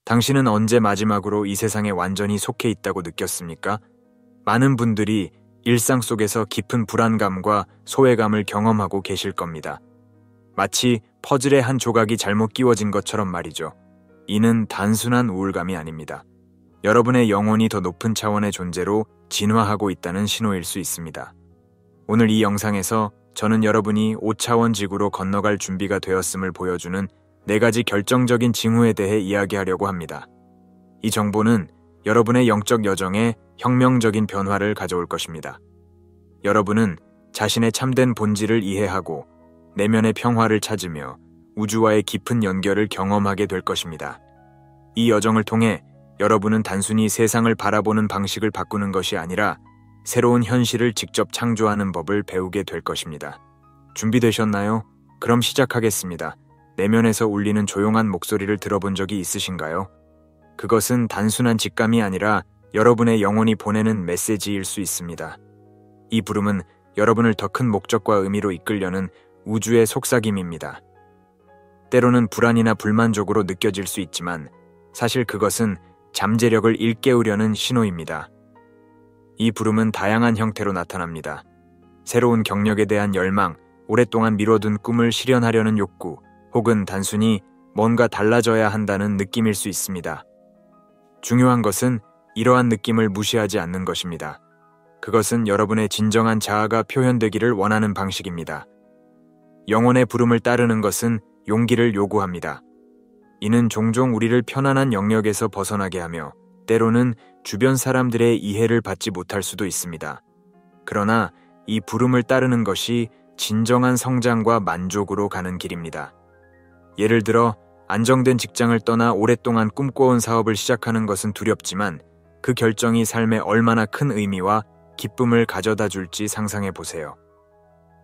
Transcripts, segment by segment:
당신은 언제 마지막으로 이 세상에 완전히 속해 있다고 느꼈습니까? 많은 분들이 일상 속에서 깊은 불안감과 소외감을 경험하고 계실 겁니다. 마치 퍼즐의 한 조각이 잘못 끼워진 것처럼 말이죠. 이는 단순한 우울감이 아닙니다. 여러분의 영혼이 더 높은 차원의 존재로 진화하고 있다는 신호일 수 있습니다. 오늘 이 영상에서 저는 여러분이 5차원 지구로 건너갈 준비가 되었음을 보여주는 4가지 결정적인 징후에 대해 이야기하려고 합니다. 이 정보는 여러분의 영적 여정에 혁명적인 변화를 가져올 것입니다. 여러분은 자신의 참된 본질을 이해하고 내면의 평화를 찾으며 우주와의 깊은 연결을 경험하게 될 것입니다. 이 여정을 통해 여러분은 단순히 세상을 바라보는 방식을 바꾸는 것이 아니라 새로운 현실을 직접 창조하는 법을 배우게 될 것입니다. 준비되셨나요? 그럼 시작하겠습니다. 내면에서 울리는 조용한 목소리를 들어본 적이 있으신가요? 그것은 단순한 직감이 아니라 여러분의 영혼이 보내는 메시지일 수 있습니다. 이 부름은 여러분을 더 큰 목적과 의미로 이끌려는 우주의 속삭임입니다. 때로는 불안이나 불만족으로 느껴질 수 있지만 사실 그것은 잠재력을 일깨우려는 신호입니다. 이 부름은 다양한 형태로 나타납니다. 새로운 경력에 대한 열망, 오랫동안 미뤄둔 꿈을 실현하려는 욕구, 혹은 단순히 뭔가 달라져야 한다는 느낌일 수 있습니다. 중요한 것은 이러한 느낌을 무시하지 않는 것입니다. 그것은 여러분의 진정한 자아가 표현되기를 원하는 방식입니다. 영혼의 부름을 따르는 것은 용기를 요구합니다. 이는 종종 우리를 편안한 영역에서 벗어나게 하며 때로는 주변 사람들의 이해를 받지 못할 수도 있습니다. 그러나 이 부름을 따르는 것이 진정한 성장과 만족으로 가는 길입니다. 예를 들어 안정된 직장을 떠나 오랫동안 꿈꿔온 사업을 시작하는 것은 두렵지만 그 결정이 삶에 얼마나 큰 의미와 기쁨을 가져다 줄지 상상해 보세요.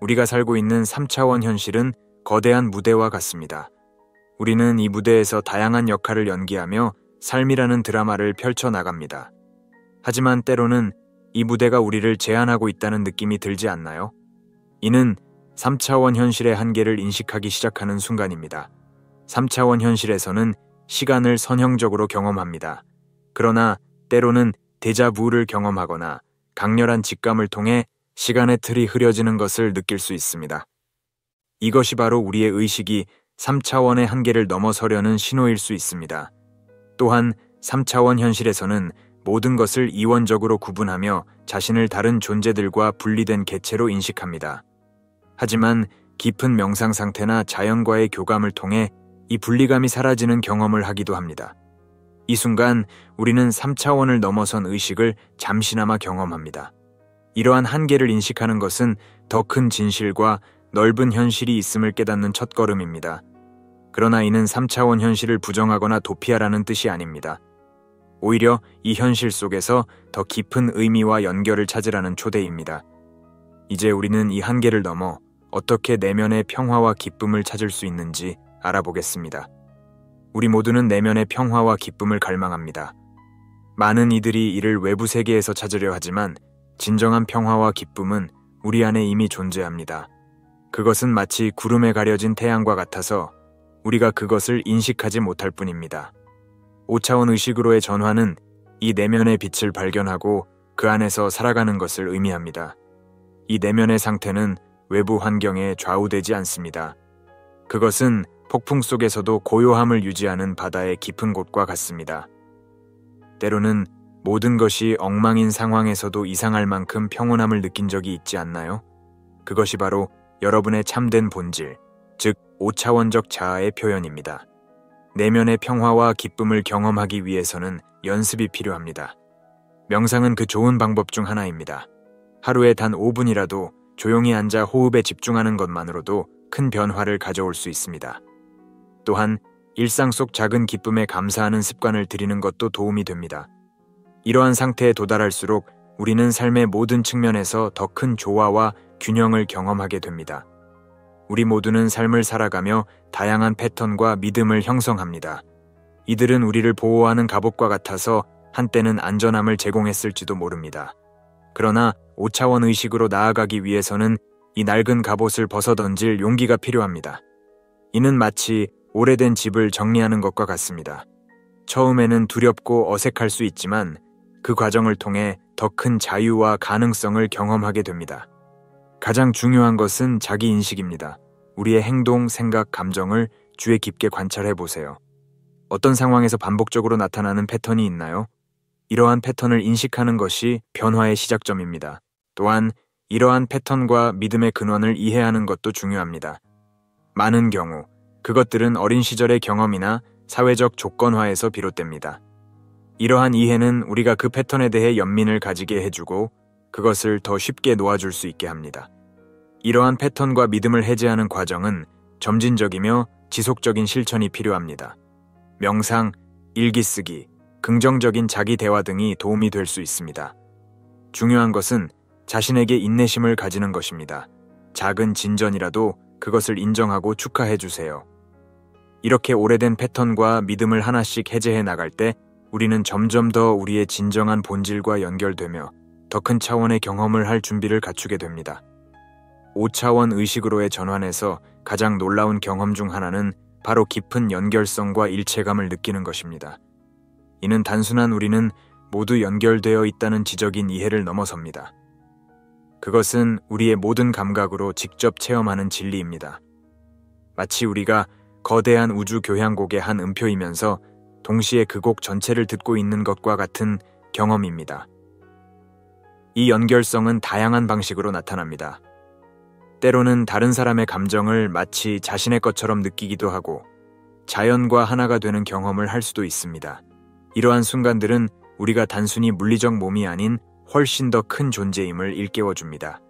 우리가 살고 있는 3차원 현실은 거대한 무대와 같습니다. 우리는 이 무대에서 다양한 역할을 연기하며 삶이라는 드라마를 펼쳐나갑니다. 하지만 때로는 이 무대가 우리를 제한하고 있다는 느낌이 들지 않나요? 이는 3차원 현실의 한계를 인식하기 시작하는 순간입니다. 3차원 현실에서는 시간을 선형적으로 경험합니다. 그러나 때로는 데자부를 경험하거나 강렬한 직감을 통해 시간의 틀이 흐려지는 것을 느낄 수 있습니다. 이것이 바로 우리의 의식이 3차원의 한계를 넘어서려는 신호일 수 있습니다. 또한 3차원 현실에서는 모든 것을 이원적으로 구분하며 자신을 다른 존재들과 분리된 개체로 인식합니다. 하지만 깊은 명상 상태나 자연과의 교감을 통해 이 분리감이 사라지는 경험을 하기도 합니다. 이 순간 우리는 3차원을 넘어선 의식을 잠시나마 경험합니다. 이러한 한계를 인식하는 것은 더 큰 진실과 넓은 현실이 있음을 깨닫는 첫걸음입니다. 그러나 이는 3차원 현실을 부정하거나 도피하라는 뜻이 아닙니다. 오히려 이 현실 속에서 더 깊은 의미와 연결을 찾으라는 초대입니다. 이제 우리는 이 한계를 넘어 어떻게 내면의 평화와 기쁨을 찾을 수 있는지 알아보겠습니다. 우리 모두는 내면의 평화와 기쁨을 갈망합니다. 많은 이들이 이를 외부 세계에서 찾으려 하지만 진정한 평화와 기쁨은 우리 안에 이미 존재합니다. 그것은 마치 구름에 가려진 태양과 같아서 우리가 그것을 인식하지 못할 뿐입니다. 5차원 의식으로의 전환은 이 내면의 빛을 발견하고 그 안에서 살아가는 것을 의미합니다. 이 내면의 상태는 외부 환경에 좌우되지 않습니다. 그것은 폭풍 속에서도 고요함을 유지하는 바다의 깊은 곳과 같습니다. 때로는 모든 것이 엉망인 상황에서도 이상할 만큼 평온함을 느낀 적이 있지 않나요? 그것이 바로 여러분의 참된 본질, 즉 5차원적 자아의 표현입니다. 내면의 평화와 기쁨을 경험하기 위해서는 연습이 필요합니다. 명상은 그 좋은 방법 중 하나입니다. 하루에 단 5분이라도 조용히 앉아 호흡에 집중하는 것만으로도 큰 변화를 가져올 수 있습니다. 또한 일상 속 작은 기쁨에 감사하는 습관을 들이는 것도 도움이 됩니다. 이러한 상태에 도달할수록 우리는 삶의 모든 측면에서 더 큰 조화와 균형을 경험하게 됩니다. 우리 모두는 삶을 살아가며 다양한 패턴과 믿음을 형성합니다. 이들은 우리를 보호하는 갑옷과 같아서 한때는 안전함을 제공했을지도 모릅니다. 그러나 5차원 의식으로 나아가기 위해서는 이 낡은 갑옷을 벗어던질 용기가 필요합니다. 이는 마치 오래된 집을 정리하는 것과 같습니다. 처음에는 두렵고 어색할 수 있지만 그 과정을 통해 더 큰 자유와 가능성을 경험하게 됩니다. 가장 중요한 것은 자기 인식입니다. 우리의 행동, 생각, 감정을 주의 깊게 관찰해 보세요. 어떤 상황에서 반복적으로 나타나는 패턴이 있나요? 이러한 패턴을 인식하는 것이 변화의 시작점입니다. 또한 이러한 패턴과 믿음의 근원을 이해하는 것도 중요합니다. 많은 경우 그것들은 어린 시절의 경험이나 사회적 조건화에서 비롯됩니다. 이러한 이해는 우리가 그 패턴에 대해 연민을 가지게 해주고 그것을 더 쉽게 놓아줄 수 있게 합니다. 이러한 패턴과 믿음을 해제하는 과정은 점진적이며 지속적인 실천이 필요합니다. 명상, 일기 쓰기, 긍정적인 자기 대화 등이 도움이 될 수 있습니다. 중요한 것은 자신에게 인내심을 가지는 것입니다. 작은 진전이라도 그것을 인정하고 축하해 주세요. 이렇게 오래된 패턴과 믿음을 하나씩 해제해 나갈 때 우리는 점점 더 우리의 진정한 본질과 연결되며 더 큰 차원의 경험을 할 준비를 갖추게 됩니다. 5차원 의식으로의 전환에서 가장 놀라운 경험 중 하나는 바로 깊은 연결성과 일체감을 느끼는 것입니다. 이는 단순한 우리는 모두 연결되어 있다는 지적인 이해를 넘어섭니다. 그것은 우리의 모든 감각으로 직접 체험하는 진리입니다. 마치 우리가 거대한 우주 교향곡의 한 음표이면서 동시에 그 곡 전체를 듣고 있는 것과 같은 경험입니다. 이 연결성은 다양한 방식으로 나타납니다. 때로는 다른 사람의 감정을 마치 자신의 것처럼 느끼기도 하고 자연과 하나가 되는 경험을 할 수도 있습니다. 이러한 순간들은 우리가 단순히 물리적 몸이 아닌 훨씬 더 큰 존재임을 일깨워줍니다.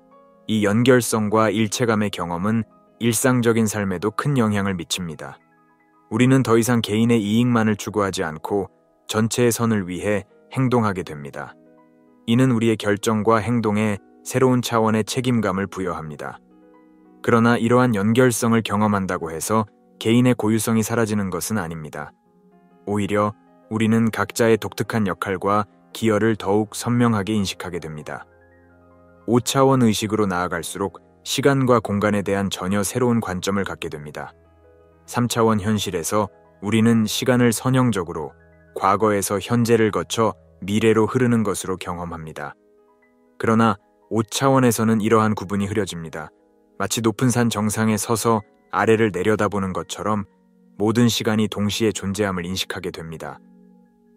이 연결성과 일체감의 경험은 일상적인 삶에도 큰 영향을 미칩니다. 우리는 더 이상 개인의 이익만을 추구하지 않고 전체의 선을 위해 행동하게 됩니다. 이는 우리의 결정과 행동에 새로운 차원의 책임감을 부여합니다. 그러나 이러한 연결성을 경험한다고 해서 개인의 고유성이 사라지는 것은 아닙니다. 오히려 우리는 각자의 독특한 역할과 기여를 더욱 선명하게 인식하게 됩니다. 5차원 의식으로 나아갈수록 시간과 공간에 대한 전혀 새로운 관점을 갖게 됩니다. 3차원 현실에서 우리는 시간을 선형적으로 과거에서 현재를 거쳐 미래로 흐르는 것으로 경험합니다. 그러나 5차원에서는 이러한 구분이 흐려집니다. 마치 높은 산 정상에 서서 아래를 내려다보는 것처럼 모든 시간이 동시에 존재함을 인식하게 됩니다.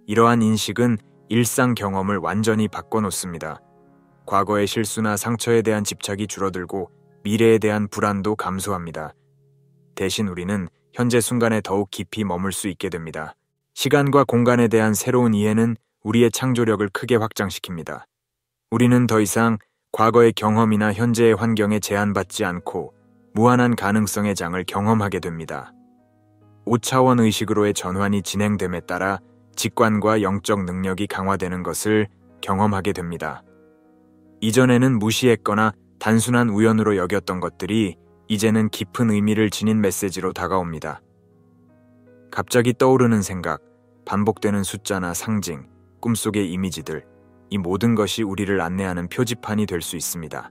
이러한 인식은 일상 경험을 완전히 바꿔놓습니다. 과거의 실수나 상처에 대한 집착이 줄어들고 미래에 대한 불안도 감소합니다. 대신 우리는 현재 순간에 더욱 깊이 머물 수 있게 됩니다. 시간과 공간에 대한 새로운 이해는 우리의 창조력을 크게 확장시킵니다. 우리는 더 이상 과거의 경험이나 현재의 환경에 제한받지 않고 무한한 가능성의 장을 경험하게 됩니다. 5차원 의식으로의 전환이 진행됨에 따라 직관과 영적 능력이 강화되는 것을 경험하게 됩니다. 이전에는 무시했거나 단순한 우연으로 여겼던 것들이 이제는 깊은 의미를 지닌 메시지로 다가옵니다. 갑자기 떠오르는 생각, 반복되는 숫자나 상징, 꿈속의 이미지들, 이 모든 것이 우리를 안내하는 표지판이 될 수 있습니다.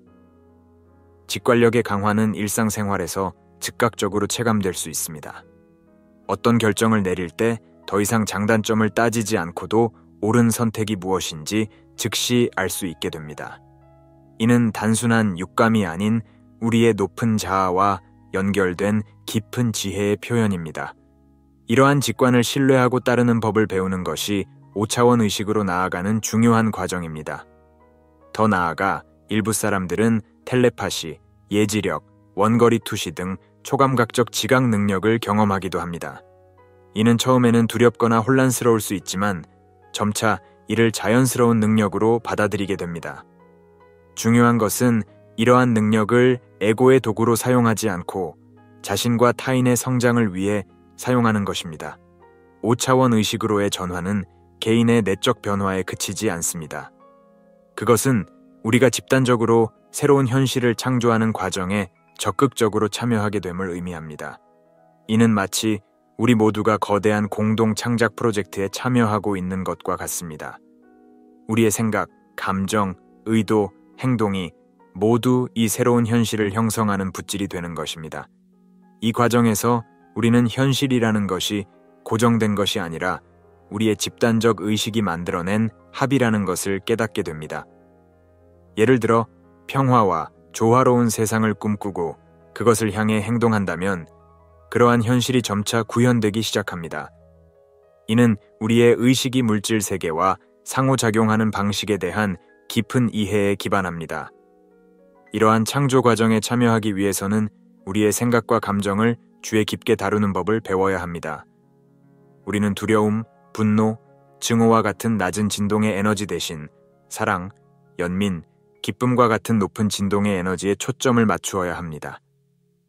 직관력의 강화는 일상생활에서 즉각적으로 체감될 수 있습니다. 어떤 결정을 내릴 때 더 이상 장단점을 따지지 않고도 옳은 선택이 무엇인지 즉시 알 수 있게 됩니다. 이는 단순한 육감이 아닌 우리의 높은 자아와 연결된 깊은 지혜의 표현입니다. 이러한 직관을 신뢰하고 따르는 법을 배우는 것이 5차원 의식으로 나아가는 중요한 과정입니다. 더 나아가 일부 사람들은 텔레파시, 예지력, 원거리 투시 등 초감각적 지각 능력을 경험하기도 합니다. 이는 처음에는 두렵거나 혼란스러울 수 있지만 점차 이를 자연스러운 능력으로 받아들이게 됩니다. 중요한 것은 이러한 능력을 에고의 도구로 사용하지 않고 자신과 타인의 성장을 위해 사용하는 것입니다. 5차원 의식으로의 전환은 개인의 내적 변화에 그치지 않습니다. 그것은 우리가 집단적으로 새로운 현실을 창조하는 과정에 적극적으로 참여하게 됨을 의미합니다. 이는 마치 우리 모두가 거대한 공동 창작 프로젝트에 참여하고 있는 것과 같습니다. 우리의 생각, 감정, 의도, 행동이 모두 이 새로운 현실을 형성하는 붓질이 되는 것입니다. 이 과정에서 우리는 현실이라는 것이 고정된 것이 아니라 우리의 집단적 의식이 만들어낸 합이라는 것을 깨닫게 됩니다. 예를 들어 평화와 조화로운 세상을 꿈꾸고 그것을 향해 행동한다면 그러한 현실이 점차 구현되기 시작합니다. 이는 우리의 의식이 물질 세계와 상호작용하는 방식에 대한 깊은 이해에 기반합니다. 이러한 창조 과정에 참여하기 위해서는 우리의 생각과 감정을 주의 깊게 다루는 법을 배워야 합니다. 우리는 두려움, 분노, 증오와 같은 낮은 진동의 에너지 대신 사랑, 연민, 기쁨과 같은 높은 진동의 에너지에 초점을 맞추어야 합니다.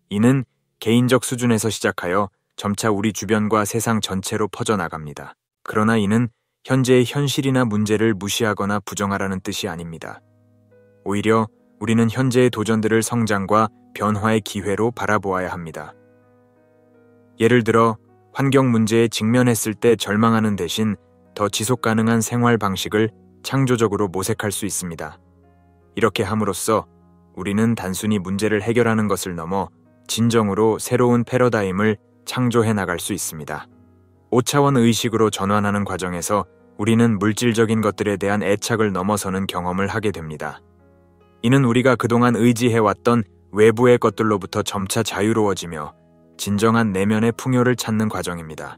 이는 개인적 수준에서 시작하여 점차 우리 주변과 세상 전체로 퍼져나갑니다. 그러나 이는 현재의 현실이나 문제를 무시하거나 부정하라는 뜻이 아닙니다. 오히려 우리는 현재의 도전들을 성장과 변화의 기회로 바라보아야 합니다. 예를 들어 환경 문제에 직면했을 때 절망하는 대신 더 지속 가능한 생활 방식을 창조적으로 모색할 수 있습니다. 이렇게 함으로써 우리는 단순히 문제를 해결하는 것을 넘어 진정으로 새로운 패러다임을 창조해 나갈 수 있습니다. 5차원 의식으로 전환하는 과정에서 우리는 물질적인 것들에 대한 애착을 넘어서는 경험을 하게 됩니다. 이는 우리가 그동안 의지해왔던 외부의 것들로부터 점차 자유로워지며 진정한 내면의 풍요를 찾는 과정입니다.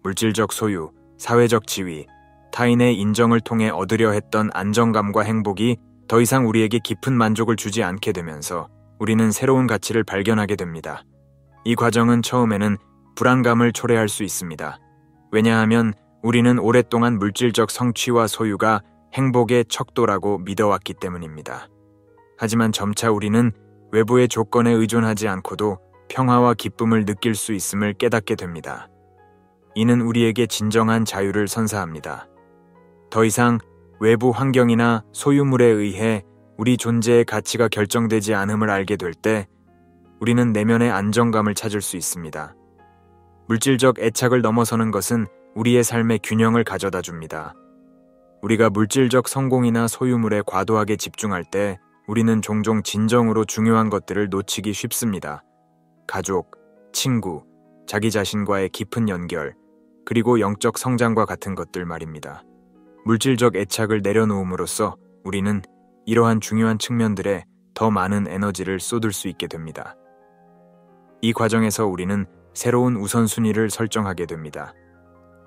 물질적 소유, 사회적 지위, 타인의 인정을 통해 얻으려 했던 안정감과 행복이 더 이상 우리에게 깊은 만족을 주지 않게 되면서 우리는 새로운 가치를 발견하게 됩니다. 이 과정은 처음에는 불안감을 초래할 수 있습니다. 왜냐하면 우리는 오랫동안 물질적 성취와 소유가 행복의 척도라고 믿어왔기 때문입니다. 하지만 점차 우리는 외부의 조건에 의존하지 않고도 평화와 기쁨을 느낄 수 있음을 깨닫게 됩니다. 이는 우리에게 진정한 자유를 선사합니다. 더 이상 외부 환경이나 소유물에 의해 우리 존재의 가치가 결정되지 않음을 알게 될 때 우리는 내면의 안정감을 찾을 수 있습니다. 물질적 애착을 넘어서는 것은 우리의 삶의 균형을 가져다 줍니다. 우리가 물질적 성공이나 소유물에 과도하게 집중할 때 우리는 종종 진정으로 중요한 것들을 놓치기 쉽습니다. 가족, 친구, 자기 자신과의 깊은 연결, 그리고 영적 성장과 같은 것들 말입니다. 물질적 애착을 내려놓음으로써 우리는 이러한 중요한 측면들에 더 많은 에너지를 쏟을 수 있게 됩니다. 이 과정에서 우리는 새로운 우선순위를 설정하게 됩니다.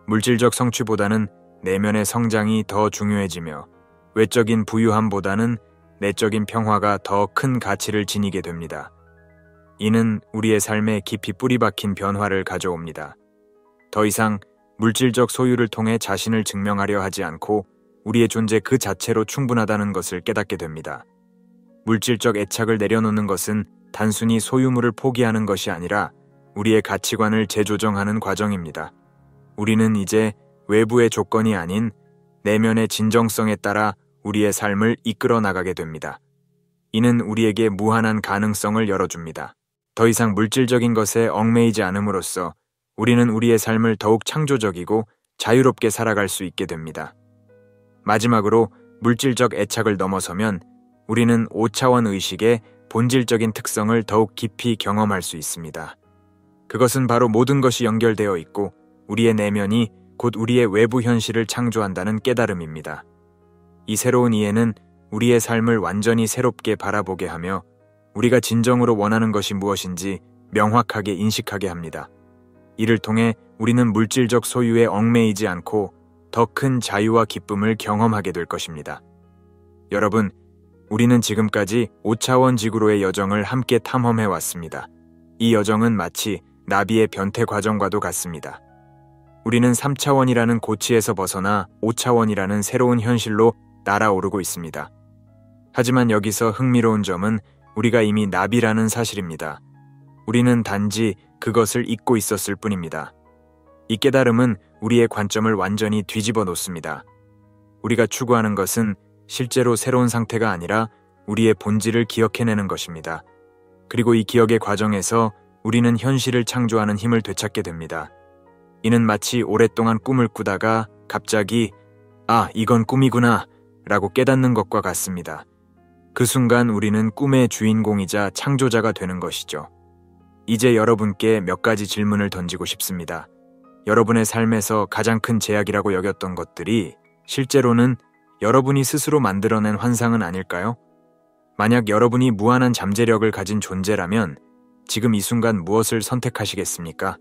물질적 성취보다는 내면의 성장이 더 중요해지며 외적인 부유함보다는 내적인 평화가 더 큰 가치를 지니게 됩니다. 이는 우리의 삶에 깊이 뿌리박힌 변화를 가져옵니다. 더 이상 물질적 소유를 통해 자신을 증명하려 하지 않고 우리의 존재 그 자체로 충분하다는 것을 깨닫게 됩니다. 물질적 애착을 내려놓는 것은 단순히 소유물을 포기하는 것이 아니라 우리의 가치관을 재조정하는 과정입니다. 우리는 이제 외부의 조건이 아닌 내면의 진정성에 따라 우리의 삶을 이끌어 나가게 됩니다. 이는 우리에게 무한한 가능성을 열어줍니다. 더 이상 물질적인 것에 얽매이지 않음으로써 우리는 우리의 삶을 더욱 창조적이고 자유롭게 살아갈 수 있게 됩니다. 마지막으로 물질적 애착을 넘어서면 우리는 5차원 의식의 본질적인 특성을 더욱 깊이 경험할 수 있습니다. 그것은 바로 모든 것이 연결되어 있고 우리의 내면이 곧 우리의 외부 현실을 창조한다는 깨달음입니다. 이 새로운 이해는 우리의 삶을 완전히 새롭게 바라보게 하며 우리가 진정으로 원하는 것이 무엇인지 명확하게 인식하게 합니다. 이를 통해 우리는 물질적 소유에 얽매이지 않고 더 큰 자유와 기쁨을 경험하게 될 것입니다. 여러분, 우리는 지금까지 5차원 지구로의 여정을 함께 탐험해 왔습니다. 이 여정은 마치 나비의 변태 과정과도 같습니다. 우리는 3차원이라는 고치에서 벗어나 5차원이라는 새로운 현실로 날아오르고 있습니다. 하지만 여기서 흥미로운 점은 우리가 이미 나비라는 사실입니다. 우리는 단지 그것을 잊고 있었을 뿐입니다. 이 깨달음은 우리의 관점을 완전히 뒤집어 놓습니다. 우리가 추구하는 것은 실제로 새로운 상태가 아니라 우리의 본질을 기억해내는 것입니다. 그리고 이 기억의 과정에서 우리는 현실을 창조하는 힘을 되찾게 됩니다. 이는 마치 오랫동안 꿈을 꾸다가 갑자기 "아, 이건 꿈이구나" 라고 깨닫는 것과 같습니다. 그 순간 우리는 꿈의 주인공이자 창조자가 되는 것이죠. 이제 여러분께 몇 가지 질문을 던지고 싶습니다. 여러분의 삶에서 가장 큰 제약이라고 여겼던 것들이 실제로는 여러분이 스스로 만들어낸 환상은 아닐까요? 만약 여러분이 무한한 잠재력을 가진 존재라면 지금 이 순간 무엇을 선택하시겠습니까?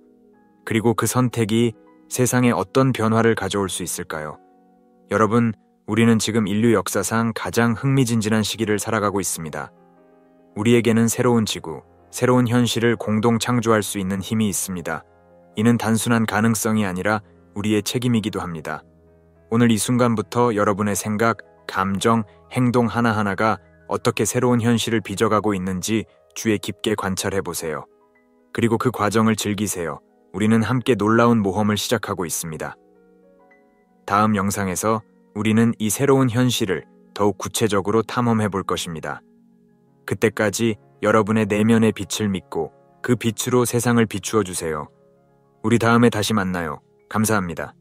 그리고 그 선택이 세상에 어떤 변화를 가져올 수 있을까요? 여러분, 우리는 지금 인류 역사상 가장 흥미진진한 시기를 살아가고 있습니다. 우리에게는 새로운 지구, 새로운 현실을 공동 창조할 수 있는 힘이 있습니다. 이는 단순한 가능성이 아니라 우리의 책임이기도 합니다. 오늘 이 순간부터 여러분의 생각, 감정, 행동 하나하나가 어떻게 새로운 현실을 빚어가고 있는지 주의 깊게 관찰해 보세요. 그리고 그 과정을 즐기세요. 우리는 함께 놀라운 모험을 시작하고 있습니다. 다음 영상에서 우리는 이 새로운 현실을 더욱 구체적으로 탐험해 볼 것입니다. 그때까지 여러분의 내면의 빛을 믿고 그 빛으로 세상을 비추어 주세요. 우리 다음에 다시 만나요. 감사합니다.